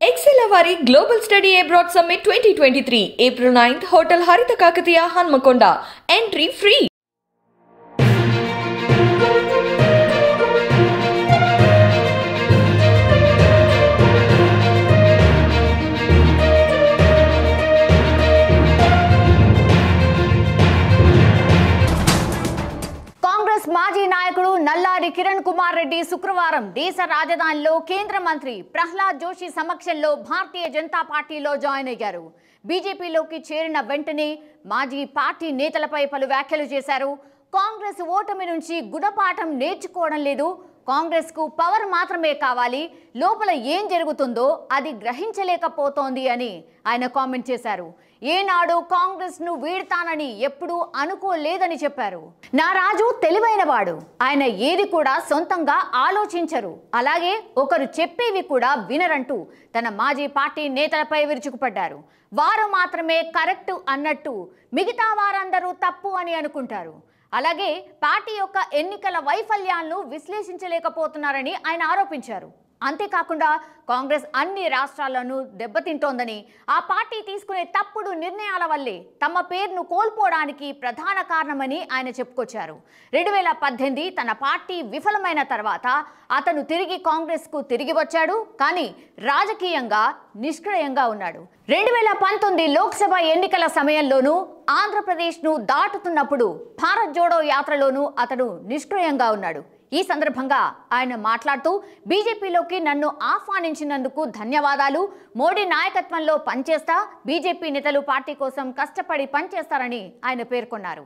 Excellavari Global Study Abroad Summit 2023, April 9th, Hotel Haritha Kakatiya, Hanmakonda. Entry free. Congress మాజీ నాయకుడు నల్లారి కిరణ్ కుమార్ రెడ్డి శుక్రవారం దేశ రాజధానిలో కేంద్ర మంత్రి ప్రహ్లాద్ జోషి సమక్షంలో భారతీయ జనతా పార్టీలో జాయిన్ అయ్యారు. బీజేపీలోకి చేరిన వెంటనే మాజీ పార్టీ నేతలపై పలు వ్యాఖ్యలు చేశారు. కాంగ్రెస్ ఓటమి నుంచి గుణపాఠం నేర్చుకోవడం లేదు, కాంగ్రెస్ కు పవర్ మాత్రమే కావాలి, లోపల ఏం జరుగుతుందో అది గ్రహించలేకపోతోంది అని ఆయన కామెంట్ చేశారు. ఏనాడు కాంగ్రెస్ ను వీడతానని ఎప్పుడూ అనుకోలేదని చెప్పారు. నా రాజు తెలివైనవాడు, ఆయన ఏది కూడా సొంతంగా ఆలోచించరు, అలాగే ఒకరు చెప్పేవి కూడా వినరంటూ తన మాజీ పార్టీ నేతలపై విరుచుకుపడ్డారు. వారు మాత్రమే కరెక్ట్ అన్నట్టు మిగతా వారందరూ తప్పు అని అనుకుంటారు. అలాగే పార్టీ యొక్క ఎన్నికల వైఫల్యాలను విశ్లేషించలేకపోతున్నారని ఆయన ఆరోపించారు. అంతేకాకుండా కాంగ్రెస్ అన్ని రాష్ట్రాలను దెబ్బతింటోందని, ఆ పార్టీ తీసుకునే తప్పుడు నిర్ణయాల వల్లే తమ పేరును కోల్పోవడానికి ప్రధాన కారణమని ఆయన చెప్పుకొచ్చారు. 2018 తన పార్టీ విఫలమైన తర్వాత అతను తిరిగి కాంగ్రెస్ కు తిరిగి వచ్చాడు, కానీ రాజకీయంగా నిష్క్రియంగా ఉన్నాడు. 2019 లోక్సభ ఎన్నికల సమయంలోనూ ఆంధ్రప్రదేశ్ను దాటుతున్నప్పుడు భారత్ జోడో యాత్రలోనూ అతను నిష్క్రియంగా ఉన్నాడు. ఈ సందర్భంగా ఆయన మాట్లాడుతూ, బీజేపీలోకి నన్ను ఆహ్వానించినందుకు ధన్యవాదాలు, మోడీ నాయకత్వంలో పనిచేస్తా, బీజేపీ నేతలు పార్టీ కోసం కష్టపడి పనిచేస్తారని ఆయన పేర్కొన్నారు.